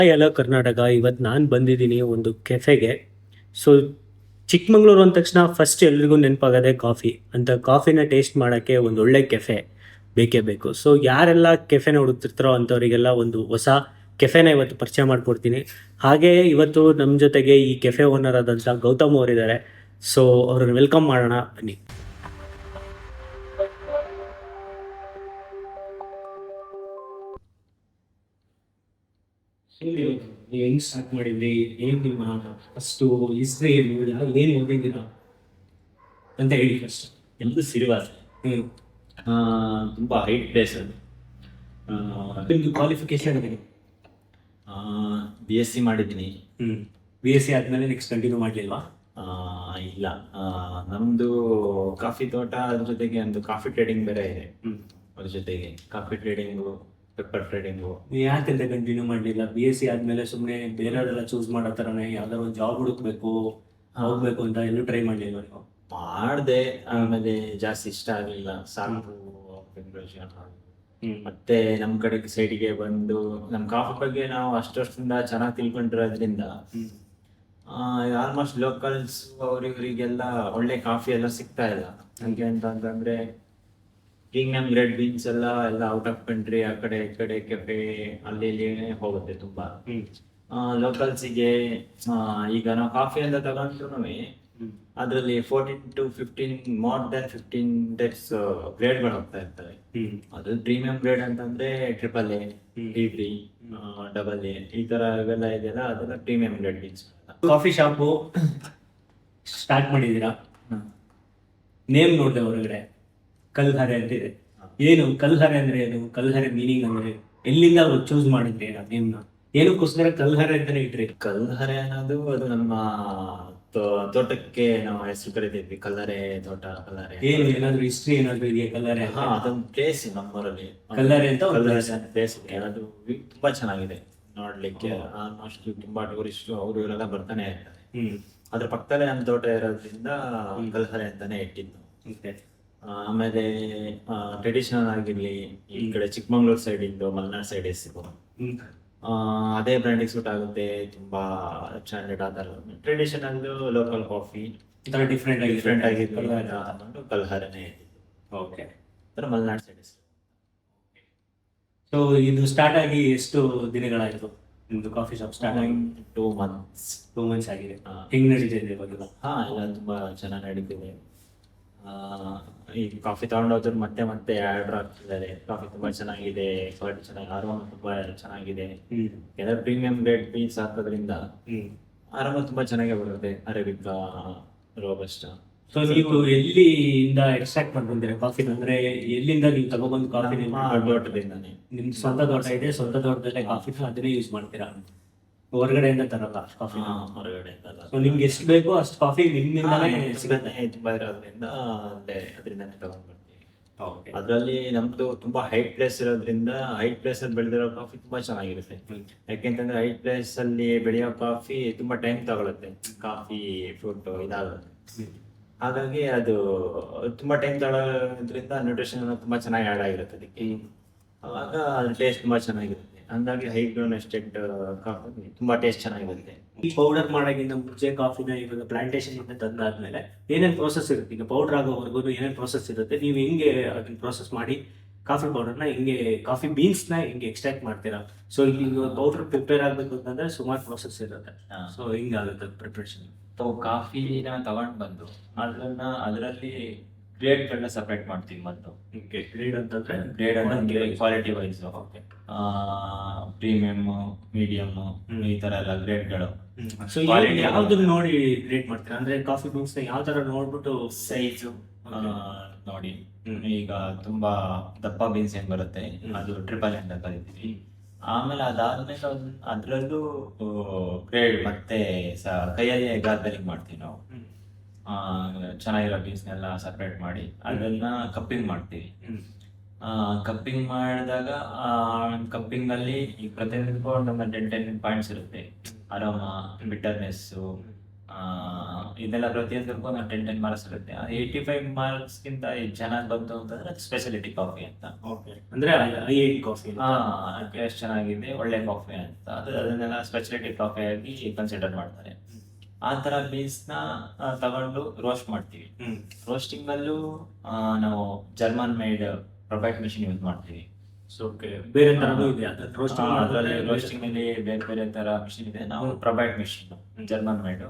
Hi hello Karnataka. ಇವತ್ತು ನಾನು ಬಂದಿದ್ದೀನಿ ಒಂದು ಕೆಫೆಗೆ. ಸೊ ಚಿಕ್ಕಮಂಗ್ಳೂರು ಅಂದ ತಕ್ಷಣ ಫಸ್ಟ್ ಎಲ್ರಿಗೂ ನೆನಪಾಗೋದೇ ಕಾಫಿ. ಅಂತ ಕಾಫಿನ ಟೇಸ್ಟ್ ಮಾಡೋಕ್ಕೆ ಒಂದು ಒಳ್ಳೆ ಕೆಫೆ ಬೇಕೇ ಬೇಕು. ಸೊ ಯಾರೆಲ್ಲ ಕೆಫೆನ ಹುಡುಕ್ತಿರ್ತಾರೋ ಅಂಥವರಿಗೆಲ್ಲ ಒಂದು ಹೊಸ ಕೆಫೆನ ಇವತ್ತು ಪರಿಚಯ ಮಾಡಿಕೊಡ್ತೀನಿ. ಹಾಗೆ ಇವತ್ತು ನಮ್ಮ ಜೊತೆಗೆ ಈ ಕೆಫೆ ಓನರ್ ಆದಂಥ ಗೌತಮ್ ಅವರಿದ್ದಾರೆ. ಸೊ ಅವ್ರನ್ನ ವೆಲ್ಕಮ್ ಮಾಡೋಣ, ಬನ್ನಿ. ಹೇಳಿ, ನೀವು ಹೆಂಗ್ ಸ್ಟಾರ್ಟ್ ಮಾಡಿದ್ರಿ? ಏನ್ ನಿಮ್ಮ ಫಸ್ಟು ಹಿಸ್ಟ್ರಿ ಏನು ಓದಿದ್ದೀರಾ ಅಂತ ಹೇಳಿ ಫಸ್ಟ್. ನಮ್ದು ಸಿರಿವಾಸ. ಹ್ಮ್ ತುಂಬ ಹೈಟ್ ಪ್ಲೇಸ್ ಅದು. ನಿಮ್ದು ಕ್ವಾಲಿಫಿಕೇಶನ್ ಇದೆ? BSc ಮಾಡಿದ್ದೀನಿ. BSc ಆದ್ಮೇಲೆ ನೆಕ್ಸ್ಟ್ ಕಂಟಿನ್ಯೂ ಮಾಡಲಿಲ್ವಾ? ಇಲ್ಲ, ನಮ್ಮದು ಕಾಫಿ ತೋಟ, ಅದ್ರ ಜೊತೆಗೆ ಒಂದು ಕಾಫಿ ಟ್ರೇಡಿಂಗ್ ಬೇರೆ ಇದೆ. ಅದ್ರ ಜೊತೆಗೆ ಕಾಫಿ ಟ್ರೇಡಿಂಗು, ಪೆಪ್ಪರ್ ಟ್ರೇಡಿಂಗು. ನೀವು ಯಾಕಂತ ಕಂಟಿನ್ಯೂ ಮಾಡಲಿಲ್ಲ? BSc ಆದ್ಮೇಲೆ ಸುಮ್ಮನೆ ಬೇರೆಯವರೆಲ್ಲ ಚೂಸ್ ಮಾಡೋ ಥರನೇ ಯಾವ್ದಾದ್ರು ಒಂದು ಜಾಬ್ ಹುಡುಕ್ಬೇಕು ಹೋಗ್ಬೇಕು ಅಂತ ಎಲ್ಲೂ ಟ್ರೈ ಮಾಡಲಿಲ್ವ ನೀವು? ಮಾಡಿದೆ, ಆಮೇಲೆ ಜಾಸ್ತಿ ಇಷ್ಟ ಆಗಲಿಲ್ಲ. ಸಾಕು ಬೆಂಗಳೂರು. ಮತ್ತೆ ನಮ್ಮ ಕಡೆ ಸೈಡಿಗೆ ಬಂದು ನಮ್ಮ ಕಾಫಿ ಬಗ್ಗೆ ನಾವು ಅಷ್ಟು ವರ್ಷದಿಂದ ಚೆನ್ನಾಗಿ ತಿಳ್ಕೊಂಡಿರೋದ್ರಿಂದ ಆಲ್ಮೋಸ್ಟ್ ಲೋಕಲ್ಸ್ ಅವರಿವರಿಗೆಲ್ಲ ಒಳ್ಳೆ ಕಾಫಿ ಎಲ್ಲ ಸಿಗ್ತಾ ಇಲ್ಲ. ಹಂಗೆ ಅಂತಂದ್ರೆ ಪ್ರೀಮಿಯಂ ಗ್ರೇಡ್ ಬೀನ್ಸ್ ಎಲ್ಲ ಔಟ್ ಆಫ್ ಕಂಟ್ರಿ, ಆ ಕಡೆ ಈ ಕಡೆ ಕೆಫೆ ಅಲ್ಲಿ ಇಲ್ಲಿ ಹೋಗುತ್ತೆ ತುಂಬಾ. ಲೋಕಲ್ಸಿಗೆ ಈಗ ನಾವು ಕಾಫಿ ಅಂತ ತಗೊಂಡ್ರು ಅದರಲ್ಲಿ 14 to 15 ಮೋರ್ ದನ್ 15 ಟೈಪ್ಸ್ ಗ್ರೇಡ್ಗಳು ಹೋಗ್ತಾ ಇರ್ತವೆ. ಅದ್ರಲ್ಲಿ ಪ್ರೀಮಿಯಂ ಗ್ರೇಡ್ ಅಂತಂದ್ರೆ AAA, D3, AA ಈ ತರ ಇವೆಲ್ಲ ಇದೆಯಲ್ಲ, ಅದೆಲ್ಲ premium grade beans. Coffee shop start ಮಾಡಿದ್ದೀರಾ? ನೇಮ್ ನೋಡಿದೆ ಹೊರಗಡೆ ಕಲ್ಹರೆ ಅಂತಿದೆ. ಏನು ಕಲ್ಹರೆ ಅಂದ್ರೆ ಏನು? ಕಲ್ಹರೆ ಮೀನಿಂಗ್ ಅಂದ್ರೆ ಎಲ್ಲಿಂದ ಚೂಸ್ ಮಾಡಿದ್ರಿ ಆ ನೇಮ್ನ? ಏನಕ್ಕೋಸ್ಕರ ಕಲ್ಹರೆ ಅಂತಾನೆ ಇಟ್ರಿ? ಕಲ್ಹರೆ ಅನ್ನೋದು ಅದು ನಮ್ಮ ತೋಟಕ್ಕೆ ನಾವು ಹೆಸರು ಕರಿತೀವಿ, ಕಲ್ಲರೆ ತೋಟ, ಕಲ್ಲರೆ. ಏನು ಏನಾದ್ರು ಹಿಸ್ಟ್ರಿ ಏನಾದ್ರು ಇದೆಯಾ ಕಲ್ಲರೆ? ಅದೊಂದು ಪ್ಲೇಸ್ ನಮ್ಮೂರಲ್ಲಿ ಕಲ್ಲರೆ ಅಂತ ಪ್ಲೇಸ್ ಇದೆ. ಅದು ತುಂಬಾ ಚೆನ್ನಾಗಿದೆ ನೋಡ್ಲಿಕ್ಕೆ. ಆಲ್ಮೋಸ್ಟ್ ತುಂಬಾ ಟೂರಿಸ್ಟ್ ಅವರು ಇವರೆಲ್ಲ ಬರ್ತಾನೆ ಇರ್ತಾರೆ. ಅದ್ರ ಪಕ್ಕದಲ್ಲೇ ನಮ್ಮ ತೋಟ ಇರೋದ್ರಿಂದ ಕಲ್ಹರೆ ಅಂತಾನೆ ಇಟ್ಟಿದ್ದು. ಆಮೇಲೆ ಟ್ರೆಡಿಷನಲ್ ಆಗಿರ್ಲಿ, ಈ ಕಡೆ ಚಿಕ್ಕಮಂಗ್ಳೂರ್ ಸೈಡ್ ಇಂದು ಮಲೆನಾಡ್ ಸೈಡ್ ಹೆಸರು ಅದೇ ಬ್ರ್ಯಾಂಡಿಗೆ ಸೂಟ್ ಆಗುತ್ತೆ. ತುಂಬಾ ಸ್ಟ್ಯಾಂಡರ್ಡ್ ಆದ ಟ್ರೆಡಿಷನಲ್ ಲೋಕಲ್ ಕಾಫಿ ಡಿಫ್ರೆಂಟ್ ಆಗಿ ಕಲ್ಹರನೆ ಓಕೆ ಮಲೆನಾಡ್ ಸೈಡ್. ಸೊ ಇದು ಸ್ಟಾರ್ಟ್ ಆಗಿ ಎಷ್ಟು ದಿನಗಳಾಯಿತು ನಿಮ್ದು ಕಾಫಿ ಶಾಪ್ ಸ್ಟಾರ್ಟ್ ಆಗಿ? 2 months ಆಗಿದೆ. ಹೆಂಗ್ ನಡೀತಿದೆ ಇವಾಗೆಲ್ಲ? ಎಲ್ಲ ತುಂಬಾ ಚೆನ್ನಾಗಿ ನಡೀತಿದೆ. ಈ ಕಾಫಿ ತಗೊಂಡೋದ್ರು ಮತ್ತೆ ಮತ್ತೆ ಆರ್ಡರ್ ಆಗ್ತಿದ್ದಾರೆ. ಕಾಫಿ ತುಂಬಾ ಚೆನ್ನಾಗಿದೆ, ಕ್ವಾಲಿಟಿ ಚೆನ್ನಾಗಿ, ಆರೋಮ ತುಂಬಾ ಚೆನ್ನಾಗಿದೆ. ಎಲ್ಲ ಪ್ರೀಮಿಯಂ ಗ್ರೇಡ್ ಬೀನ್ಸ್ ಹಾಕೋದ್ರಿಂದ ಆರೋಮ ತುಂಬಾ ಚೆನ್ನಾಗಿ ಬರುತ್ತೆ, ಅರೇಬಿಕಾ, ರೋಬಸ್ಟಾ. ಸೊ ನೀವು ಎಲ್ಲಿಂದ ಎಕ್ಸ್ಟ್ರಾಕ್ಟ್ ಮಾಡ್ಕೊಂತೀರಾ ಕಾಫಿ? ಅಂದ್ರೆ ಎಲ್ಲಿಂದ ನೀವು ತಗೊಬಂದು ಕಾಫಿ? ತೋಟದಿಂದಾನೆ. ನಿಮ್ದು ಸ್ವಂತ ತೋಟ ಇದೆ, ಸ್ವಂತ ತೋಟದಲ್ಲೇ ಕಾಫಿ ಅದನ್ನೇ ಯೂಸ್ ಮಾಡ್ತೀರಾ? ಹೊರಗಡೆಯಿಂದ ತರಲ್ಲ ಕಾಫಿ? ಹೊರಗಡೆ ಸೊ ನಿಮ್ಗೆ ಎಷ್ಟು ಬೇಕೋ ಅಷ್ಟು ಕಾಫಿ ನಿಮ್ಮಿಂದಾನೇ ಸಿಗುತ್ತೆ? ತುಂಬಾ ಇರೋದ್ರಿಂದ ಅದರಿಂದಾನೆ ತಗೊಂಡ್ ಬರ್ತೀವಿ. ಅದರಲ್ಲಿ ನಮ್ದು ತುಂಬಾ ಹೈಟ್ ಪ್ಲೇಸ್ ಇರೋದ್ರಿಂದ ಹೈಟ್ ಪ್ಲೇಸ್ ಅಲ್ಲಿ ಬೆಳೆದಿರೋ ಕಾಫಿ ತುಂಬಾ ಚೆನ್ನಾಗಿರುತ್ತೆ. ಯಾಕೆಂತಂದ್ರೆ ಹೈಟ್ ಪ್ಲೇಸ್ ಅಲ್ಲಿ ಬೆಳೆಯೋ ಕಾಫಿ ತುಂಬಾ ಟೈಮ್ ತಗೊಳುತ್ತೆ, ಕಾಫಿ ಫ್ರೂಟ್ ಇದಾಗುತ್ತೆ. ಹಾಗಾಗಿ ಅದು ತುಂಬಾ ಟೈಮ್ ತಗೊಳ್ಳೋದ್ರಿಂದ ನ್ಯೂಟ್ರಿಷನ್ ತುಂಬಾ ಚೆನ್ನಾಗಿ ಆಡ್ ಆಗಿರುತ್ತೆ ಅದಕ್ಕೆ. ಅವಾಗ ಟೇಸ್ಟ್ ತುಂಬಾ ಚೆನ್ನಾಗಿರುತ್ತೆ. ಹಂಗಾಗಿ ಹೈ ಗ್ರೋನ್ ಎಸ್ಟೇಟ್ ಕಾಫಿ ತುಂಬಾ ಟೇಸ್ಟ್ ಚೆನ್ನಾಗಿರುತ್ತೆ. ಈ ಪೌಡರ್ ಮಾಡೋಕ್ಕಿಂತ ಮುಂಚೆ ಕಾಫಿನ ಇವಾಗ ಪ್ಲಾಂಟೇಶನ್ ಇಂದ ತಂದಾದ್ಮೇಲೆ ಏನೇನು ಪ್ರೋಸೆಸ್ ಇರುತ್ತೆ? ಈಗ ಪೌಡರ್ ಆಗೋವರೆಗೂ ಏನೇನು ಪ್ರೋಸೆಸ್ ಇರುತ್ತೆ? ನೀವು ಹೆಂಗೆ ಅದನ್ನ ಪ್ರೋಸೆಸ್ ಮಾಡಿ ಕಾಫಿ ಪೌಡರ್ನ ಹೆಂಗೆ, ಕಾಫಿ ಬೀನ್ಸ್ನ ಹೆಂಗೆ ಎಕ್ಸ್ಟ್ರಾಕ್ಟ್ ಮಾಡ್ತೀರಾ? ಸೊ ಇಲ್ಲಿ ಪೌಡರ್ ಪ್ರಿಪೇರ್ ಆಗಬೇಕು ಅಂತಂದ್ರೆ ಸುಮಾರು ಪ್ರೋಸೆಸ್ ಇರುತ್ತೆ. ಸೊ ಹಿಂಗಾಗುತ್ತೆ ಪ್ರಿಪ್ರೇಷನ್. ಕಾಫಿನ ತಗೊಂಡ್ ಬಂದು ಅದರಲ್ಲಿ ಗ್ರೇಡ್ಗಳನ್ನ ಸಪ್ರೇಟ್ ಮಾಡ್ತೀವಿ. ಮತ್ತು ಗ್ರೇಡ್ ಅಂತಂದ್ರೆ ಕ್ವಾಲಿಟಿ ವೈಸ್ ಪ್ರೀಮಿಯಂ, ಮೀಡಿಯಂ, ಈ ತರ ಎಲ್ಲ ಗ್ರೇಡ್ಗಳು. ಸೊ ಯಾವ್ದನ್ನ ನೋಡಿ ಗ್ರೇಡ್ ಮಾಡ್ತೀರಾ? ಅಂದ್ರೆ ಕಾಫಿ ಬೀನ್ಸ್ ಯಾವ ತರ ನೋಡ್ಬಿಟ್ಟು ಸೈಜು ನೋಡಿ. ಈಗ ತುಂಬಾ ದಪ್ಪ ಬೀನ್ಸ್ ಏನ್ ಬರುತ್ತೆ ಅದು AAA ಅಂತ ಕರಿತೀವಿ. ಆಮೇಲೆ ಅದಾದ್ಮೇಲೆ ಅದ್ರಲ್ಲೂ ಗ್ರೇಡ್ ಮತ್ತೆ ಕೈಯಲ್ಲಿ ಗಾರ್ಬಲಿಂಗ್ ಮಾಡ್ತೀವಿ ನಾವು. ಚೆನ್ನಾಗಿರೋ ಬೀನ್ಸ್ನೆಲ್ಲ ಸಪ್ರೇಟ್ ಮಾಡಿ ಅದನ್ನ ಕಪ್ಪಿಂಗ್ ಮಾಡ್ತೀವಿ. ಕಪ್ಪಿಂಗ್ ಮಾಡಿದಾಗ ಕಪ್ಪಿಂಗ್ ಅಲ್ಲಿ ಈ ಪ್ರತಿಯೊಂದಕ್ಕೂ ನಮ್ಮ 10 ಪಾಯಿಂಟ್ಸ್ ಇರುತ್ತೆ. ಅರೋಮಾ, ಬಿಟರ್ನೆಸ್, ಇದೆಲ್ಲ ಪ್ರತಿಯೊಂದಕ್ಕೂ ನಾನು 10 ಮಾರ್ಕ್ಸ್ ಇರುತ್ತೆ. 85 ಮಾರ್ಕ್ಸ್ಗಿಂತ ಚೆನ್ನಾಗಿ ಬಂತು ಅಂತಂದ್ರೆ ಸ್ಪೆಷಾಲಿಟಿ ಕಾಫಿ ಅಂತ. ಓಕೆ, ಅಂದ್ರೆ ಐ ಕಾಫಿ. ಟೇಸ್ಟ್ ಚೆನ್ನಾಗಿದೆ, ಒಳ್ಳೆ ಕಾಫಿ ಅಂತ ಅದನ್ನೆಲ್ಲ ಸ್ಪೆಷಾಲಿಟಿ ಕಾಫಿ ಆಗಿ ಕನ್ಸಿಡರ್ ಮಾಡ್ತಾರೆ. ಆ ಥರ ಬೀನ್ಸ್ನ ತಗೊಂಡು ರೋಸ್ಟ್ ಮಾಡ್ತೀವಿ. ರೋಸ್ಟಿಂಗ್ ಅಲ್ಲೂ ನಾವು ಜರ್ಮನ್ ಮೇಡ್ ಪ್ರೊಬೈಟ್ ಮಿಷಿನ್ ಯೂಸ್ ಮಾಡ್ತೀವಿ. ಸೊ ಓಕೆ, ಬೇರೆ ತರನೂ ಇದೆ ಅದರಲ್ಲಿ ರೋಸ್ಟಿಂಗ್ ಅಲ್ಲಿ ಬೇರೆ ಬೇರೆ ತರ ಮಿಷಿನ್ ಇದೆ. ನಾವು ಪ್ರೊಬೈಟ್ ಮಿಷಿನ್ ಜರ್ಮನ್ ಮೇಡ್,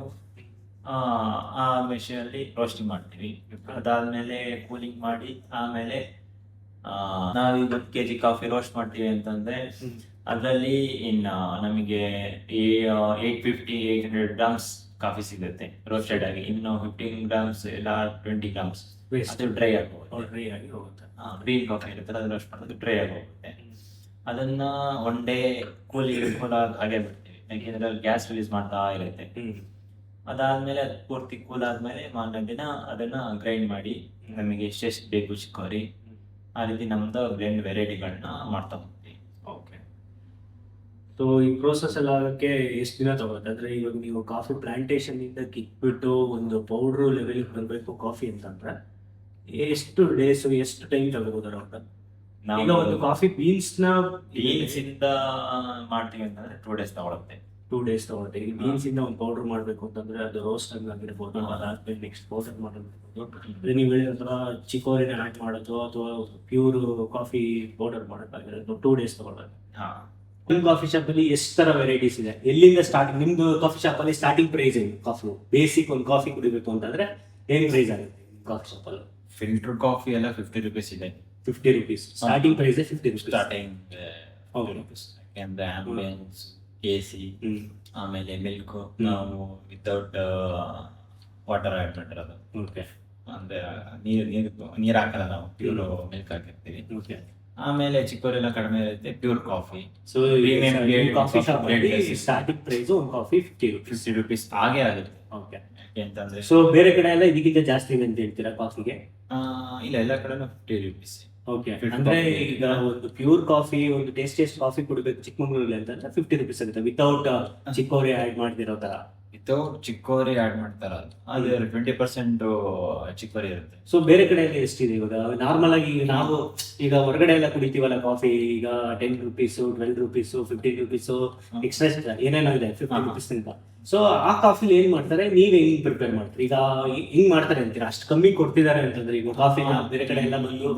ಆ ಮಿಷಿನ್ ಅಲ್ಲಿ ರೋಸ್ಟಿಂಗ್ ಮಾಡ್ತೀವಿ. ಅದಾದ್ಮೇಲೆ ಕೂಲಿಂಗ್ ಮಾಡಿ ಆಮೇಲೆ ನಾವೀಗ 1 kg ಕಾಫಿ ರೋಸ್ಟ್ ಮಾಡ್ತೀವಿ ಅಂತಂದ್ರೆ ಅದರಲ್ಲಿ ನಮಗೆ 850-800 ಗ್ರಾಮ್ಸ್ ಕಾಫಿ ಸಿಗುತ್ತೆ ರೋಸ್ಟೆಡ್ ಆಗಿ. ಇನ್ನು 15 ಗ್ರಾಮ್ಸ್ ಇಲ್ಲ 20 ಗ್ರಾಮ್ಸ್ ಅದು ಡ್ರೈ ಆಗಿ ಹೋಗುತ್ತೆ. ಗ್ರೀನ್ ಕಾಫಿ ಇರುತ್ತಲ್ಲ ಅದು ರೋಸ್ಟ್ ಮಾಡೋದು ಡ್ರೈ ಆಗಿ ಹೋಗುತ್ತೆ. ಅದನ್ನ ಒನ್ ಡೇ ಕೂಲ್ ಹಾಗೆ ಬಿಡ್ತೀವಿ, ಯಾಕೆಂದ್ರೆ ಗ್ಯಾಸ್ ರಿಲೀಸ್ ಮಾಡ್ತಾ ಇರುತ್ತೆ. ಅದಾದ್ಮೇಲೆ ಅದು ಪೂರ್ತಿ ಕೂಲ್ ಆದ್ಮೇಲೆ ಮಾರನೇ ದಿನ ಅದನ್ನ ಗ್ರೈಂಡ್ ಮಾಡಿ ನಮಗೆ ಎಷ್ಟೆಷ್ಟು ಬೇಕು ಚಿಕ್ಕೋರಿ ಆ ರೀತಿ ನಮ್ದು ಬ್ಲೆಂಡ್ ವೆರೈಟಿಗಳನ್ನ ಮಾಡ್ತಾ ಹೋಗ್ತೀವಿ. ಓಕೆ, ಸೊ ಈ ಪ್ರೋಸೆಸ್ ಎಲ್ಲ ಆಗೋಕ್ಕೆ ಎಷ್ಟು ದಿನ ತಗೊಳುತ್ತೆ? ಅಂದರೆ ಇವಾಗ ನೀವು ಕಾಫಿ ಪ್ಲಾಂಟೇಶನಿಂದ ಕಿತ್ಬಿಟ್ಟು ಒಂದು ಪೌಡ್ರು ಲೆವೆಲ್ಗೆ ಬರಬೇಕು ಕಾಫಿ ಅಂತಂದ್ರೆ ಎಷ್ಟು ಡೇಸು, ಎಷ್ಟು ಟೈಮ್ ತಗೋಬೋದಾರ ಅಂತ? ಈಗ ಒಂದು ಕಾಫಿ ಬೀನ್ಸ್ನ ಬೀನ್ಸಿಂದ ಮಾಡ್ತೀವಿ ಅಂತಂದ್ರೆ 2 days ತಗೊಳುತ್ತೆ. 2 days ತಗೊಳುತ್ತೆ. ಈಗ ಬೀನ್ಸಿಂದ ಒಂದು ಪೌಡರ್ ಮಾಡಬೇಕು ಅಂತಂದ್ರೆ ಅದು ರೋಸ್ಟ್ ಆಗಿರ್ಬೋದು, ಅದಾದ್ಮೇಲೆ ನೆಕ್ಸ್ಟ್ ಪೌಡರ್ ಮಾಡೋದು, ಅದೇ ನೀವು ಹೇಳಿದ ಥರ ಚಿಕೋರಿನ ಆ್ಯಡ್ ಮಾಡೋದು ಅಥವಾ ಪ್ಯೂರ್ ಕಾಫಿ ಪೌಡರ್ ಮಾಡೋಕ್ಕಾಗಿರೋದು 2 days ತಗೊಳ್ಳೋದು. ನಿಮ್ಮ ಕಾಫಿ ಶಾಪಲ್ಲಿ ಎಷ್ಟು ಥರ ವೆರೈಟೀಸ್ ಇದೆ? ಎಲ್ಲಿಂದ ಸ್ಟಾರ್ಟಿಂಗ್? ನಿಮ್ದು ಕಾಫಿ ಶಾಪಲ್ಲಿ ಸ್ಟಾರ್ಟಿಂಗ್ ಪ್ರೈಸ್ ಏನು? ಕಾಫಿ ಬೇಸಿಕ್ ಒಂದು ಕಾಫಿ ಕುಡಿಬೇಕು ಅಂತಂದ್ರೆ ಏನು ಪ್ರೈಸ್ ಆಗುತ್ತೆ ಕಾಫಿ ಶಾಪಲ್ಲಿ? ಫಿಲ್ಟರ್ ಕಾಫಿ ಎಲ್ಲ 50 rupees ಇದೆ. 50 rupees starting price. 50 rupees starting 50 rupees. ಯಾಕೆಂದ್ರೆ ಆಂಬಿಯನ್ಸ್, AC, ಆಮೇಲೆ ಮಿಲ್ಕ್ ನಾವು ವಿತೌಟ್ ವಾಟರ್ ಆ್ಯಡ್ ಮಾಡಿರೋದು. ಓಕೆ, ಅಂದ್ರೆ ನೀರು ಹಾಕಲ್ಲ, ನಾವು ಪ್ಯೂರ್ ಮಿಲ್ಕ್ ಹಾಕಿರ್ತೀವಿ. ಓಕೆ. ಆಮೇಲೆ ಚಿಕ್ಕೋರೆಲ್ಲ ಕಡಿಮೆ ಇರುತ್ತೆ, ಪ್ಯೂರ್ ಕಾಫಿ. ಸೊ ಕಾಫಿ ಶಾಪಲ್ಲಿ ಸ್ಟಾರ್ಟಿಂಗ್ ಪ್ರೈಸ್ ಒಂದು ಕಾಫಿ 50 rupees. 50 rupees ಹಾಗೆ ಆಗುತ್ತೆ. ಓಕೆ, ಯಾಕೆ ಅಂತಂದ್ರೆ ಸೊ ಬೇರೆ ಕಡೆ ಎಲ್ಲ ಇದಕ್ಕಿಂತ ಜಾಸ್ತಿ ಇದೆ ಅಂತ ಹೇಳ್ತೀರಾ ಕಾಫಿಗೆ? ಇಲ್ಲ, ಎಲ್ಲ ಕಡೆನೂ 50 rupees. ಓಕೆ, ಅಂದ್ರೆ ಈಗ ಒಂದು ಪ್ಯೂರ್ ಕಾಫಿ, ಒಂದು ಟೇಸ್ಟ್ ಕಾಫಿ ಕುಡಿಬೇಕು ಚಿಕ್ಕಮಂಗ್ಳೂರಲ್ಲಿ ಅಂತಂದ್ರೆ 50 rupees ಆಗುತ್ತೆ, ವಿತೌಟ್ ಚಿಕ್ಕೋರಿ ಆ್ಯಡ್ ಮಾಡ್ತಿರೋ ತರ. ವಿತೌಟ್ ಚಿಕ್ಕೋರಿ ಆ್ಯಡ್ ಮಾಡ್ತಾರ, ಅದು 20% ಚಿಕ್ಕೋರಿ ಇರುತ್ತೆ. ಸೊ ಬೇರೆ ಕಡೆಯಲ್ಲಿ ಎಷ್ಟಿದೆ ಇವಾಗ? ನಾರ್ಮಲ್ ಆಗಿ ನಾವು ಈಗ ಹೊರಗಡೆ ಎಲ್ಲ ಕುಡಿತೀವಲ್ಲ ಕಾಫಿ, ಈಗ 10 rupees, 12 rupees, 15 rupees ಎಕ್ಸ್ಟ್ರಾ ಏನೇನೋ ಇದೆ 50 rupees ಅಂತ. ಸೊ ಆ ಕಾಫಿಲಿ ಏನ್ ಮಾಡ್ತಾರೆ, ನೀವ್ ಹೆಂಗ್ ಪ್ರಿಪೇರ್ ಮಾಡ್ತೀರಿ? ಈಗ ಹಿಂಗ್ ಮಾಡ್ತಾರೆ ಅಂತೀರಾ? ಅಷ್ಟು ಕಮ್ಮಿ ಕೊಡ್ತಿದ್ದಾರೆ ಅಂತಂದ್ರೆ ಈಗ ಕಾಫಿನ ಬೇರೆ ಕಡೆ ಎಲ್ಲ ಬಂದು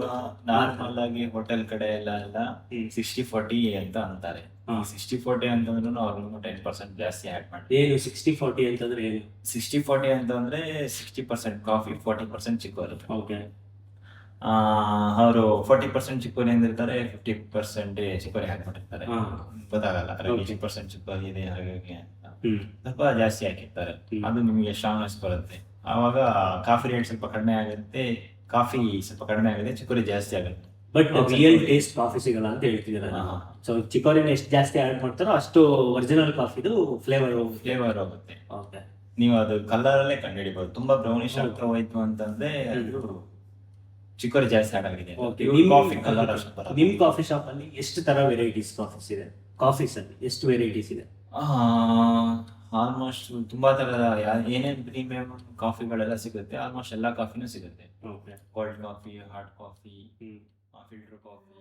ನಾರ್ಮಲ್ ಆಗಿ ಹೋಟೆಲ್ ಕಡೆ ಎಲ್ಲ 60-40 ಅಂತ ಅಂತಾರೆ. 60-40 ಅಂತಂದ್ರೂ ಅವ್ರು 10% ಜಾಸ್ತಿ ಆ್ಯಡ್ ಮಾಡ್ತಾರೆ. ಏನು 60-40 ಅಂತಂದ್ರೆ ಏನು? 60-40 ಅಂತಂದ್ರೆ 60% ಕಾಫಿ, 40% ಚಿಕ್ಕೋರಿ. ಓಕೆ, ಅವರು 40% ಚಿಕ್ಕೋರಿ ಅಂದಿರ್ತಾರೆ, 50% ಚಿಕ್ಕೋರಿ ಹಾಕ್ಬಿಟ್ಟಿರ್ತಾರೆ. ಗೊತ್ತಾಗಲ್ಲ 80% ಚಿಕ್ಕೋರಿ ಇದೆ ಹಾಗಾಗಿ ಅಂತ ಸ್ವಲ್ಪ ಜಾಸ್ತಿ ಹಾಕಿರ್ತಾರೆ. ಅದು ನಿಮಗೆ ಸ್ಟ್ರಾಂಗ್ನೆಸ್ ಬರುತ್ತೆ. ಆವಾಗ ಕಾಫಿ ರೇಟ್ ಸ್ವಲ್ಪ ಕಡಿಮೆ ಆಗುತ್ತೆ, ಕಾಫಿ ಸ್ವಲ್ಪ ಕಡಿಮೆ ಆಗುತ್ತೆ, ಚಿಕ್ಕೋರಿ ಜಾಸ್ತಿ ಆಗುತ್ತೆ. ಬಟ್ ರಿಯಲ್ ಟೇಸ್ಟ್ ಕಾಫಿ ಸಿಗಲ್ಲ ಅಂತ ಹೇಳ್ತಿದ್ದೀರಾ? ಸೊ ಚಿಕೋರಿನ ಎಷ್ಟು ಜಾಸ್ತಿ ಆ್ಯಡ್ ಮಾಡ್ತಾರೋ ಅಷ್ಟು ಒರಿಜಿನಲ್ ಕಾಫಿದು ಫ್ಲೇವರ್ ಹೋಗುತ್ತೆ. ಓಕೆ, ನೀವು ಅದು ಕಲರ್ ಅಲ್ಲೇ ಕಂಡುಹಿಡಿಬಹುದು. ತುಂಬಾ ಬ್ರೌನಿಶ್ ಆಗ್ತಾ ಹೋಯ್ತು ಅಂತಂದ್ರೆ ಅದು ಚಿಕೋರಿ ಜಾಸ್ತಿ ಆ್ಯಡ್ ಆಗಿದೆ. ಕಾಫಿ ಕಲರ್ ಅಷ್ಟು ಬರಲ್ಲ. ನಿಮ್ ಕಾಫಿ ಶಾಪ್ ಅಲ್ಲಿ ಎಷ್ಟು ತರ ವೆರೈಟೀಸ್ ಕಾಫೀಸ್ ಇದೆ? ಕಾಫೀಸ್ ಅಲ್ಲಿ ಎಷ್ಟು ವೆರೈಟೀಸ್ ಇದೆ? ಆಲ್ಮೋಸ್ಟ್ ತುಂಬಾ ತರದ ಏನೇನ್ ಪ್ರೀಮಿಯಂ ಕಾಫಿಗಳೆಲ್ಲ ಸಿಗುತ್ತೆ, ಆಲ್ಮೋಸ್ಟ್ ಎಲ್ಲಾ ಕಾಫಿನೂ ಸಿಗುತ್ತೆ. Cold coffee, hot coffee, filter coffee.